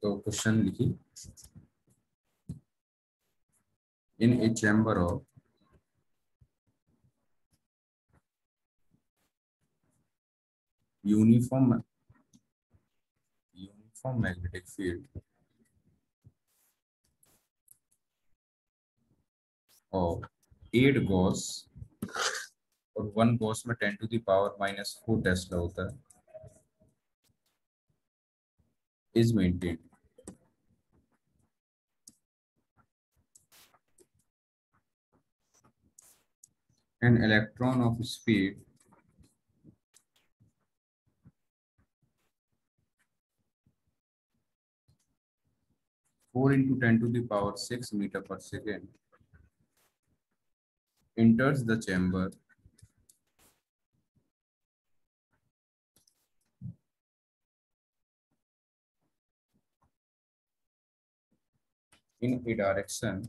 तो क्वेश्चन लिखी, in a chamber of uniform magnetic field और 8 गॉस, और 1 गॉस में 10⁻⁻⁴ टेस्ला होता है, is maintain. An electron of speed 4 × 10⁻⁶ meter per second enters the chamber in a direction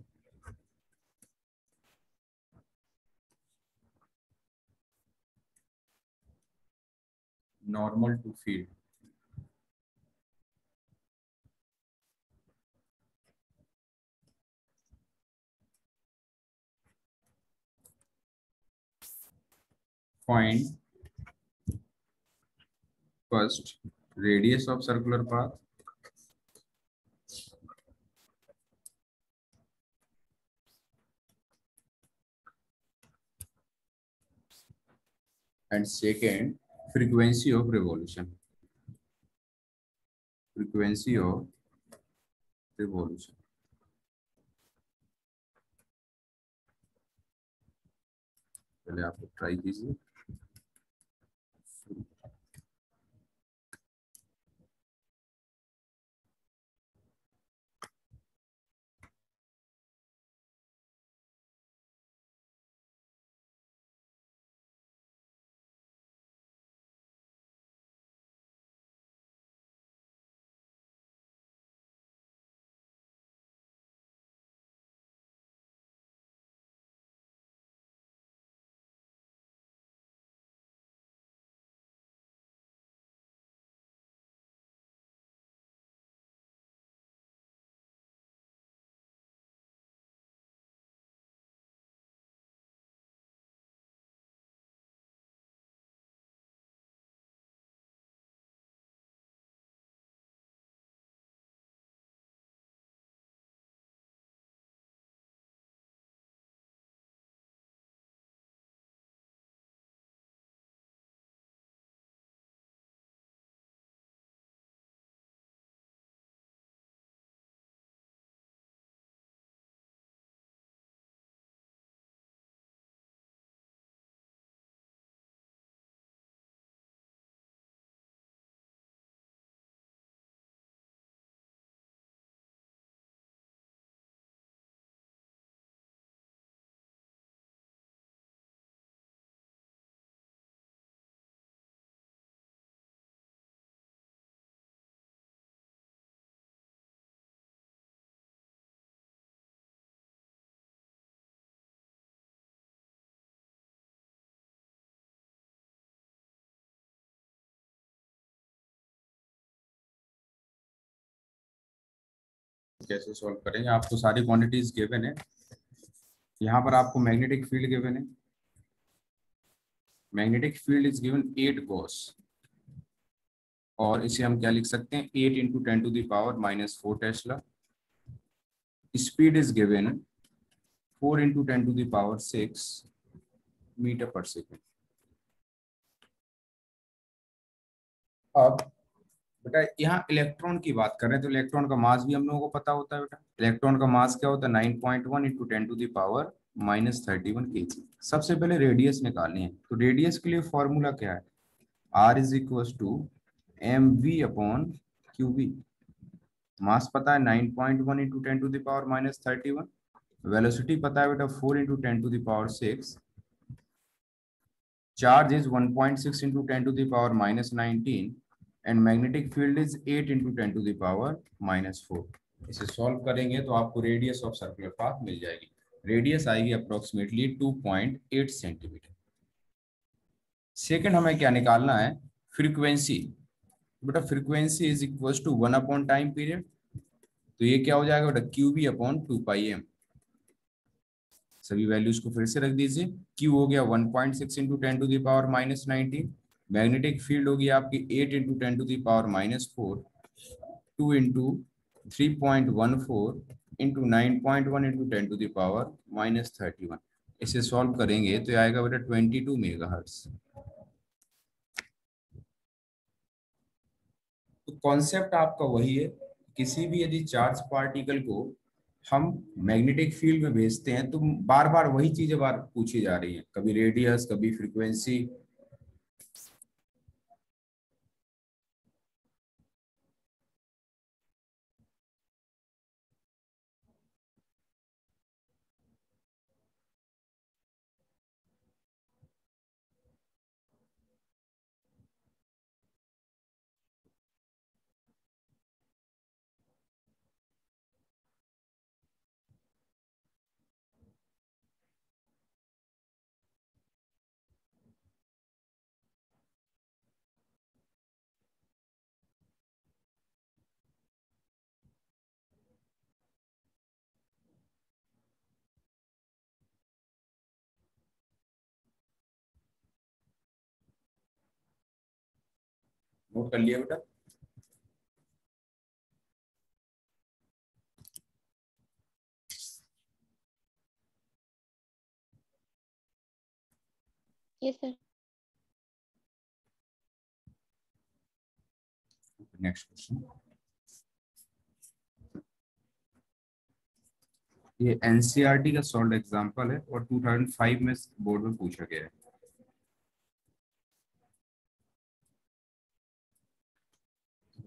normal to field. Find first radius of circular path, and second frequency of revolution. Frequency of revolution. पहले आप try कीजिए। कैसे solve करेंगे? आपको सारी quantities given है। यहाँ पर आपको मैग्नेटिक फील्ड गिवन है। Magnetic field is given 8 Gauss, और इसे हम क्या लिख सकते हैं? 8 × 10⁻⁻⁴ tesla. Speed is given 4 × 10⁻⁶ metre per second. अब बेटा यहाँ इलेक्ट्रॉन की बात कर रहे हैं, तो इलेक्ट्रॉन का मास भी हम लोगों को पता होता है बेटा। इलेक्ट्रॉन का मास क्या होता है? 9.1 × 10⁻⁻31 kg। सबसे पहले रेडियस निकालनी है, तो रेडियस के लिए फॉर्मूला क्या है? R = mv/qv। मास पता है 9.1 × 10⁻⁻31। वेलोसिटी पता है बेटा 4 × 10⁻⁶। Charge is 1.6 × 10⁻⁻19 and magnetic field is 8 × 10⁻⁴। इसे सॉल्व करेंगे तो आपको रेडियस ऑफ सर्कुलर पाथ मिल जाएगी। रेडियस आएगी अप्रोक्सीमेटली 2.8 सेंटीमीटर। सेकंड हमें क्या निकालना है? फ्रीक्वेंसी। बेटा frequency is equal to time period. तो ये क्या हो जाएगा बेटा, Q B upon 2 pi M. सभी वैल्यूज को फिर से रख दीजिए। क्यू हो गया 1.6 into 10 to the power -19। Magnetic field होगी आपकी 8 into 10 to the power -4, 2 into 3.14 into 9.1 into 10 to the power -31। इसे सॉल्व करेंगे तो आएगा बेटा 22 मेगाहर्ट्ज। तो कॉन्सेप्ट आपका वही है, किसी भी यदि चार्ज पार्टिकल को हम मैग्नेटिक फील्ड में भेजते हैं तो बार बार वही चीजें बार पूछी जा रही हैं, कभी रेडियस कभी फ्रीक्वेंसी। नोट कर लिया बेटा। Yes sir. नेक्स्ट क्वेश्चन, ये एनसीईआरटी का सॉल्व एग्जांपल है और 2005 में बोर्ड में पूछा गया है।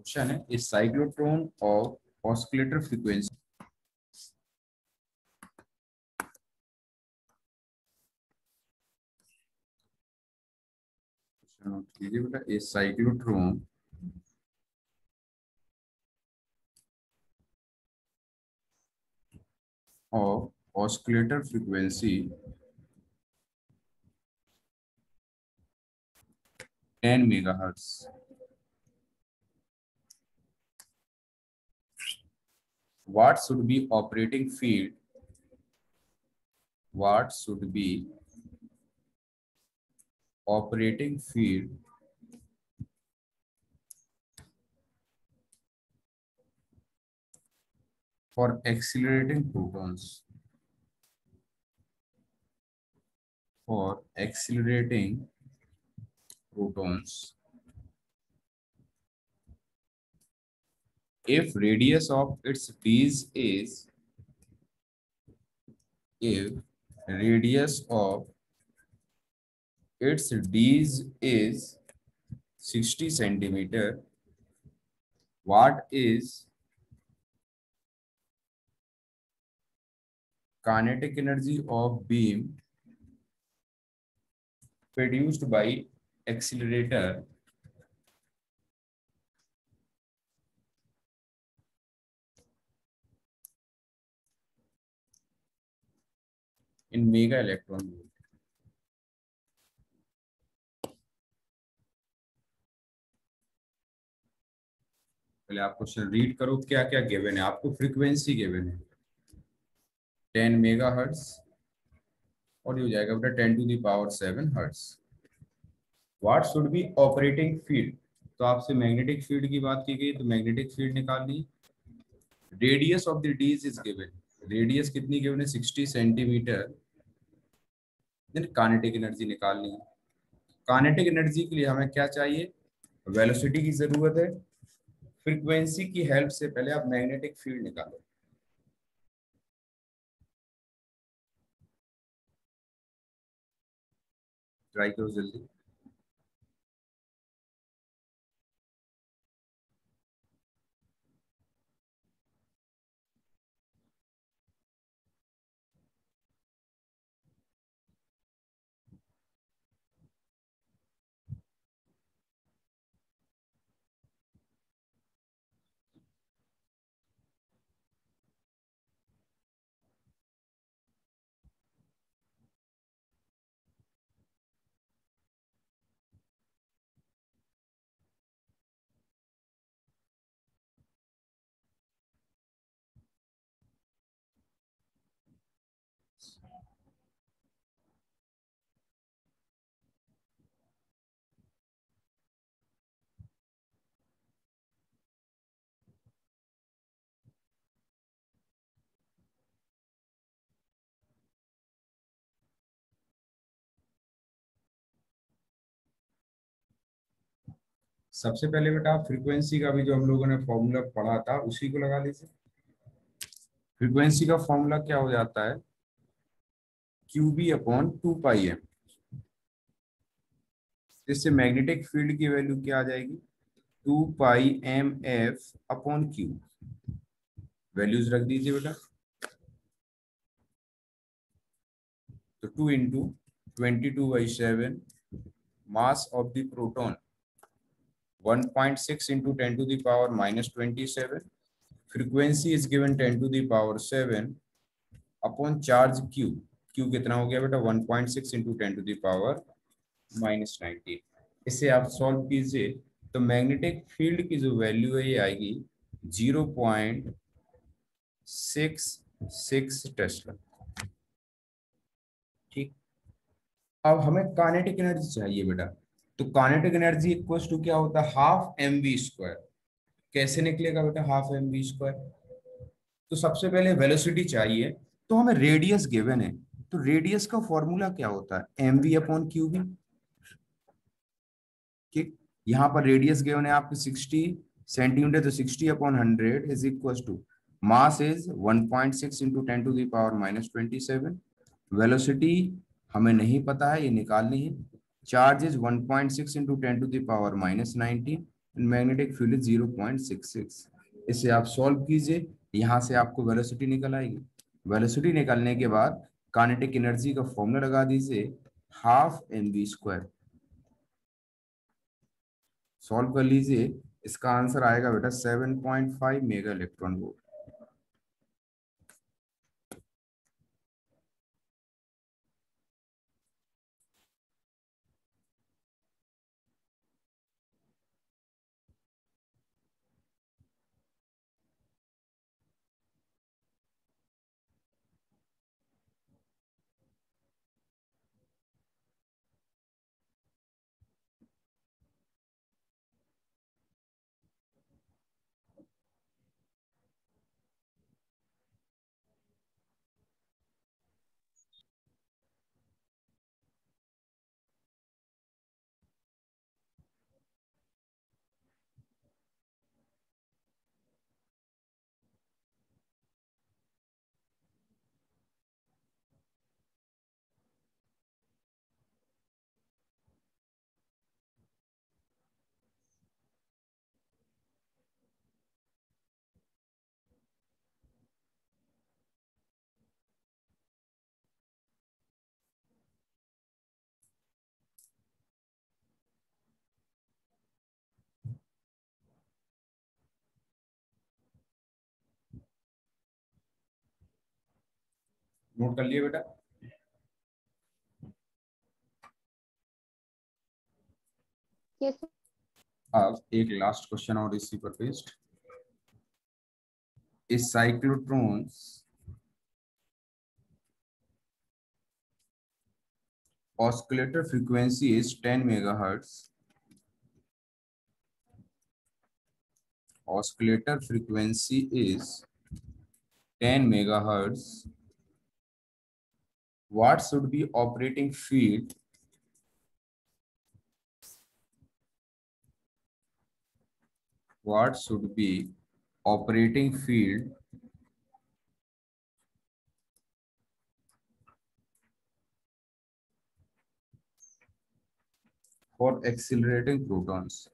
क्वेश्चन है, इस cyclotron of oscillator frequency. Note कीजिए बेटा, इस cyclotron of oscillator frequency 10 megahertz, what should be operating field, what should be operating field for accelerating protons, for accelerating protons if radius of its disk is, if radius of its disk is 60 centimeter, what is kinetic energy of beam produced by accelerator in mega electron volt। पहले आप question read करो, क्या क्या given है आपको। Frequency given है 10 megahertz और ये हो जाएगा बेटा 10 to the power 7 hertz. What should be operating field, तो आपसे मैग्नेटिक फील्ड की बात की गई तो मैग्नेटिक फील्ड निकाल ली। Radius of the dees is given, radius कितनी गिवन है 60 सेंटीमीटर। देन काइनेटिक एनर्जी निकालनी है। काइनेटिक एनर्जी के लिए हमें क्या चाहिए, वेलोसिटी की जरूरत है। फ्रीक्वेंसी की हेल्प से पहले आप मैग्नेटिक फील्ड निकालो। ट्राई करो जल्दी। सबसे पहले बेटा फ्रीक्वेंसी का भी जो हम लोगों ने फॉर्मूला पढ़ा था उसी को लगा लीजिए। फ्रीक्वेंसी का फॉर्मूला क्या हो जाता है, QB/2πm। इससे मैग्नेटिक फील्ड की वैल्यू क्या आ जाएगी, 2πmF/Q। वैल्यूज रख दीजिए बेटा। तो 2 into 22/7 mass of the proton, 1.6 into 10 to the power minus 27. Frequency is given 10 to the power 7 upon charge Q। Q कितना हो गया बेटा, 1.6 into 10 to the power minus 19। इसे आप सॉल्व कीजिए तो मैग्नेटिक फील्ड की जो वैल्यू है ये आएगी 0.66 टेस्ला। ठीक। अब हमें काइनेटिक एनर्जी चाहिए बेटा। तो काइनेटिक एनर्जी इक्वल्स टू क्या होता है, हाफ mv²। कैसे निकलेगा बेटा हाफ mv², तो सबसे पहले वेलोसिटी चाहिए। तो हमें रेडियस गिवन है, तो रेडियस का फॉर्मूला क्या होता है, mv/qb। ठीक। यहाँ पर रेडियस गिवन है आपकी 60 सेंटीमीटर, तो 60/100 is equal to mass is 1.6 into 10 to the power minus 27। Velocity हमें नहीं पता है, ये निकालनी है। Charge is 1.6 into 10 to the power minus 19। Magnetic field is 0.66। इसे आप सॉल्व कीजिए, यहाँ से आपको वेलोसिटी निकल आएगी। वेलोसिटी निकलने के बाद काइनेटिक एनर्जी का फॉर्मूला लगा दीजिए, हाफ mv²। सॉल्व कर लीजिए, इसका आंसर आएगा बेटा 7.5 मेगा इलेक्ट्रॉन वोल्ट। नोट कर लिए बेटा। Yes, sir. अब एक लास्ट क्वेश्चन और इसी पर बेस्ड। इस साइक्लोट्रॉन्स oscillator frequency is 10 megahertz। Oscillator frequency is 10 megahertz। What should be operating field what should be operating field for accelerating protons?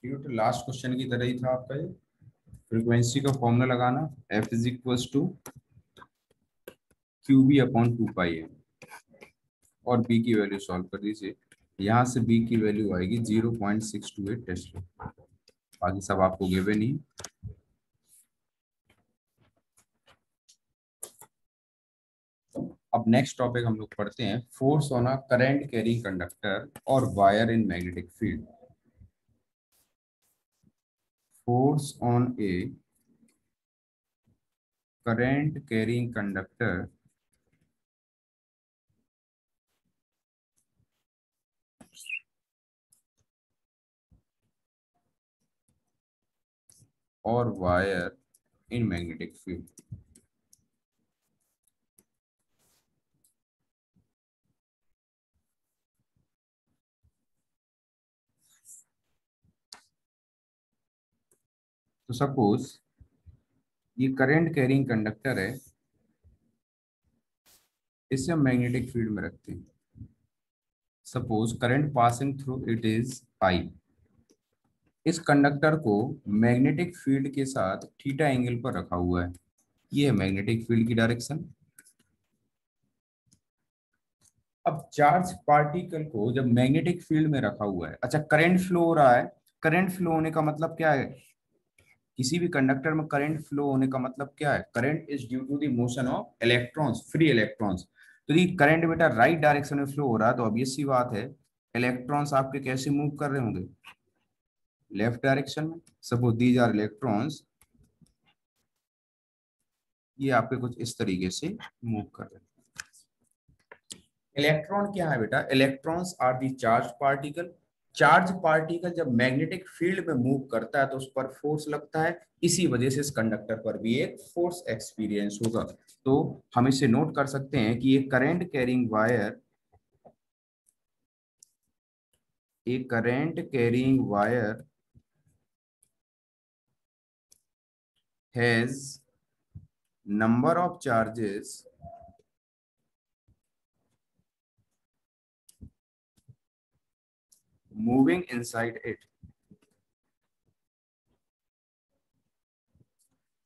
ठीक है, तो लास्ट क्वेश्चन की तरह ही था आपका ये। फ्रीक्वेंसी का फॉर्मूला लगाना, F is equal to Q B upon 2 pi है, और बी की वैल्यू सॉल्व कर दीजिए। यहाँ से बी की वैल्यू आएगी 0.628 टेस्ला। बाकी सब आपको गिवन ही। अब नेक्स्ट टॉपिक हम लोग पढ़ते हैं, force on a current carrying conductor और वायर इन मैग्नेटिक फील्ड। फोर्स ऑन ए current carrying conductor or wire in magnetic field। तो सपोज ये करंट कैरिंग कंडक्टर है, इसे हम मैग्नेटिक फील्ड में रखते हैं। Suppose current passing through it is I. इस कंडक्टर को मैग्नेटिक फील्ड के साथ थीटा एंगल पर रखा हुआ है। ये है मैग्नेटिक फील्ड की डायरेक्शन। अब चार्ज पार्टिकल को जब मैग्नेटिक फील्ड में रखा हुआ है, अच्छा करंट फ्लो हो रहा है। करंट फ्लो होने का मतलब क्या है? किसी भी कंडक्टर में करंट फ्लो होने का मतलब क्या है? Current is due to the motion of electrons, free electrons. तो ये करंट बेटा राइट डायरेक्शन में फ्लो हो रहा है, तो ऑब्वियस सी बात है इलेक्ट्रॉन्स आपके कैसे मूव कर रहे होंगे? लेफ्ट डायरेक्शन में। सपोज दीज आर इलेक्ट्रॉन्स, ये आपके कुछ इस तरीके से मूव कर रहे हैं। इलेक्ट्रॉन क्या है बेटा? Electrons are the charge particle. Charge particle जब मैग्नेटिक फील्ड में मूव करता है तो उस पर फोर्स लगता है, इसी वजह से इस कंडक्टर पर भी एक फोर्स एक्सपीरियंस होगा। तो हम इसे नोट कर सकते हैं कि ये करंट कैरिंग वायर, एक current carrying wire has number of charges moving inside it।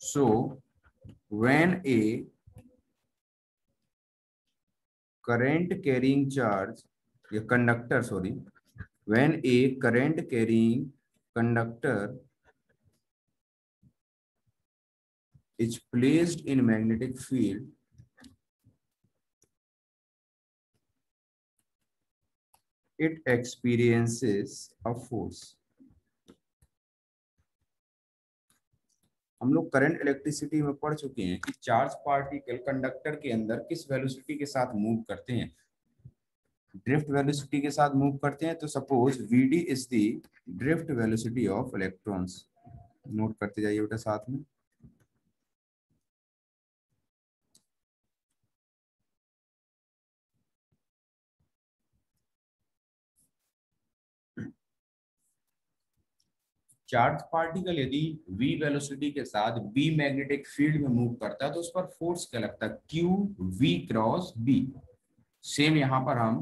So when a current carrying charge, या conductor sorry, when a current carrying conductor is placed in magnetic field, it experiences a force। हम लोग current electricity में पढ़ चुके हैं कि charge particle conductor के अंदर किस वेलोसिटी के साथ मूव करते हैं? ड्रिफ्ट वेलोसिटी के साथ मूव करते हैं। तो suppose vd is the drift velocity of electrons. Note करते जाइए बेटा साथ में। चार्ज पार्टिकल यदि v वेलोसिटी के साथ b मैग्नेटिक फील्ड में मूव करता है तो उस पर फोर्स क्या लगता है? q v cross b। Same यहां पर हम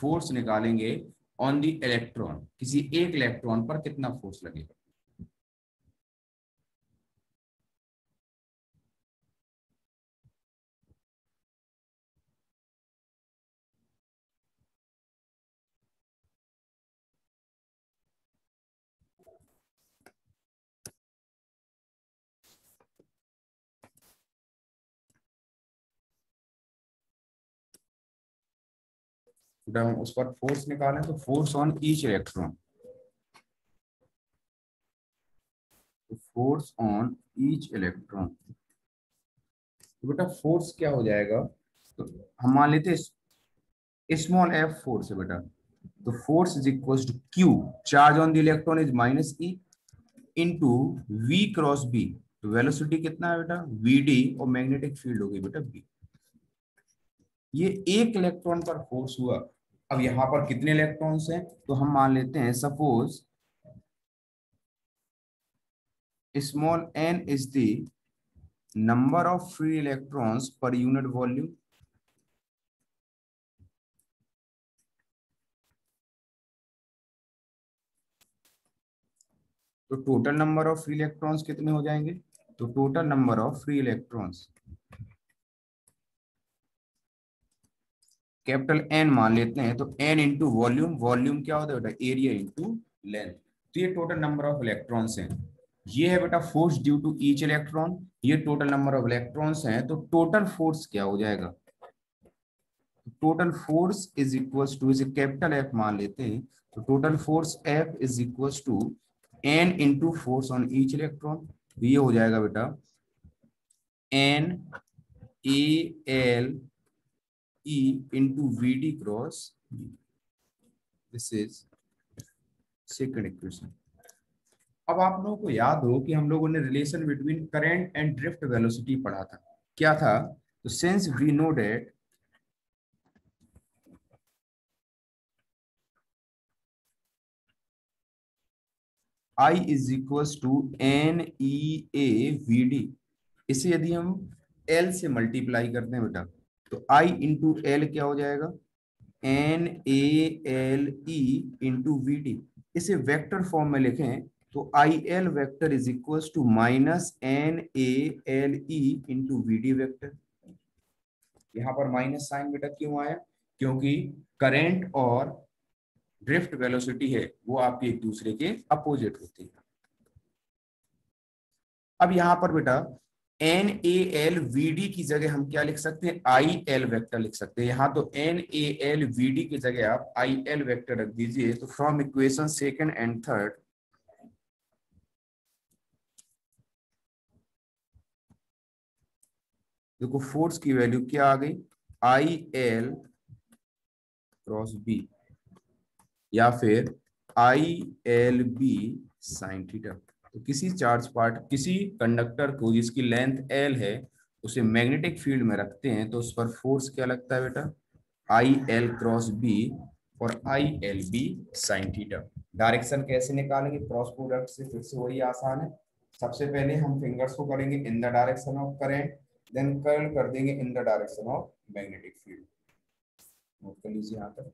फोर्स निकालेंगे ऑन द इलेक्ट्रॉन, किसी एक इलेक्ट्रॉन पर कितना फोर्स लगेगा। जब हम उस पर फोर्स निकालें तो force on each electron, force on each electron. तो बेटा फोर्स क्या हो जाएगा? तो हम मान लेते हैं स्मॉल एफ फोर्स है बेटा। तो force is equal to Q, charge on the electron is minus E, into V cross B. तो वेलोसिटी कितना है बेटा? वी डी, और मैग्नेटिक फील्ड हो गई बेटा बी। ये एक इलेक्ट्रॉन पर फोर्स हुआ। अब यहां पर कितने इलेक्ट्रॉन्स हैं? तो हम मान लेते हैं suppose small N is the number of free electrons per unit volume. तो total number of free electrons कितने हो जाएंगे? तो total number of free electrons capital N मान लेते हैं, तो एन इंटू वॉल्यूम, वॉल्यूम क्या होता है बेटा? Area into length. तो ये टोटल नंबर ऑफ इलेक्ट्रॉन्स हैं। ये है बेटा force due to each electron, ये टोटल नंबर ऑफ इलेक्ट्रॉन्स हैं। तो टोटल फोर्स क्या हो जाएगा? Total force is equal to, इसे कैपिटल एफ मान लेते हैं, तो total force F is equal to N into force on each electron. ये हो जाएगा बेटा N A L E into V D cross. This is second equation. अब आप लोगों को याद हो कि हम लोगों ने relation between current and drift velocity पढ़ा था। क्या था? तो since we know that I is equal to N E A V D, इसे यदि हम L से मल्टीप्लाई करते हैं बेटा, तो I इंटू एल क्या हो जाएगा? N A L E into V D. इसे वेक्टर फॉर्म में लिखें तो I L vector is equal to minus N A L E into V D vector. यहाँ पर माइनस साइन बेटा क्यों आया? क्योंकि करंट और ड्रिफ्ट वेलोसिटी है वो आपके एक दूसरे के अपोजिट होती है। अब यहाँ पर बेटा N A L V D की जगह हम क्या लिख सकते हैं? आई एल वेक्टर लिख सकते हैं। यहाँ तो N A L V D की जगह आप आई एल वेक्टर रख दीजिए। तो from equation second and third, देखो फोर्स की वैल्यू क्या आ गई? आई एल क्रॉस बी या फिर I L B sine theta. तो किसी चार्ज पार्ट, किसी कंडक्टर को जिसकी लेंथ एल है, उसे मैग्नेटिक फील्ड में रखते हैं तो उस पर फोर्स क्या लगता है बेटा? आई एल क्रॉस बी और I L B sine theta. Direction कैसे निकालेंगे? क्रॉस प्रोडक्ट से। फिर से वही आसान है। सबसे पहले हम फिंगर्स को करेंगे in the direction of current, then curl कर देंगे in the direction of magnetic field. Note कर लीजिए यहाँ पर।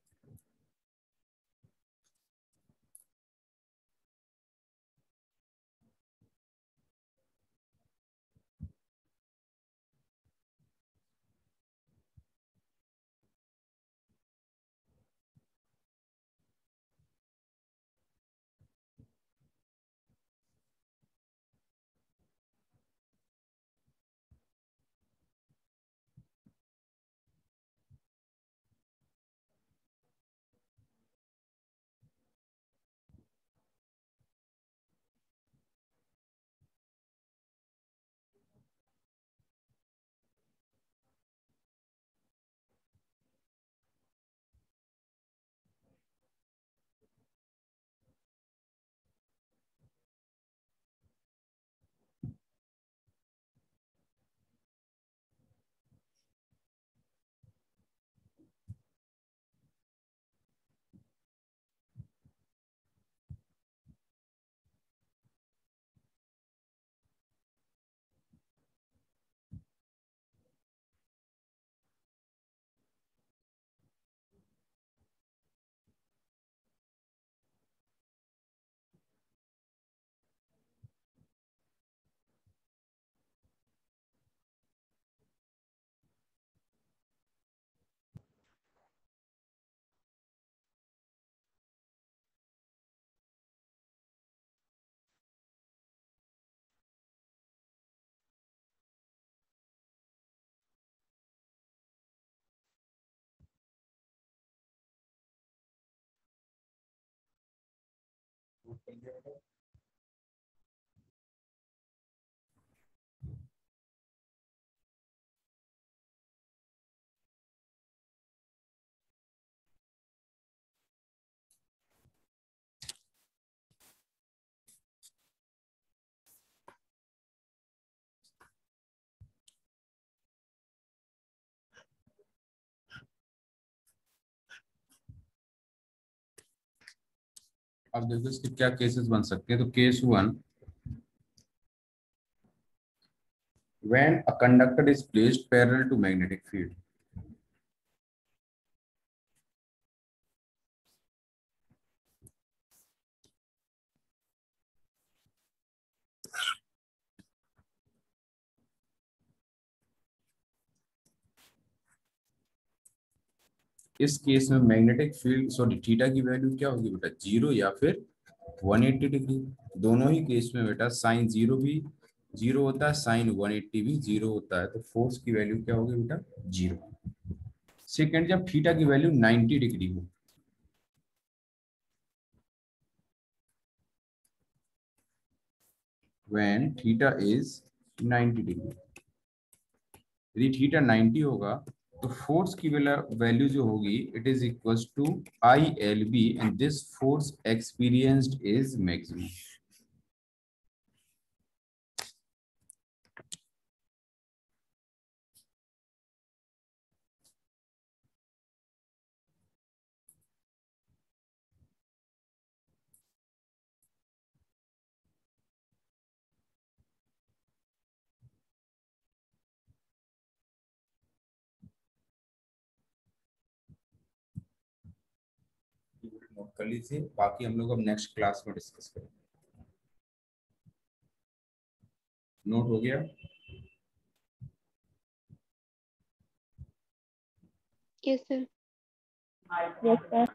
अब देखो इसके क्या केसेस बन सकते हैं। तो case one, when a conductor is placed parallel to magnetic field, इस केस में मैग्नेटिक फील्ड सॉरी थीटा की वैल्यू क्या होगी बेटा, 0 या फिर 180 डिग्री। दोनों ही केस में बेटा साइन 0 भी 0 होता है, साइन 180 भी 0 होता है, तो फोर्स की वैल्यू क्या होगी बेटा, 0। सेकेंड, जब थीटा की वैल्यू 90 डिग्री हो, when theta is 90 डिग्री, यदि थीटा 90 होगा तो फोर्स की वैल्यू जो होगी it is equals to I L B and this force experienced is maximum. Note कर लीजिए, बाकी हम लोग अब नेक्स्ट क्लास में डिस्कस करेंगे। नोट हो गया? Yes sir. Yes, sir.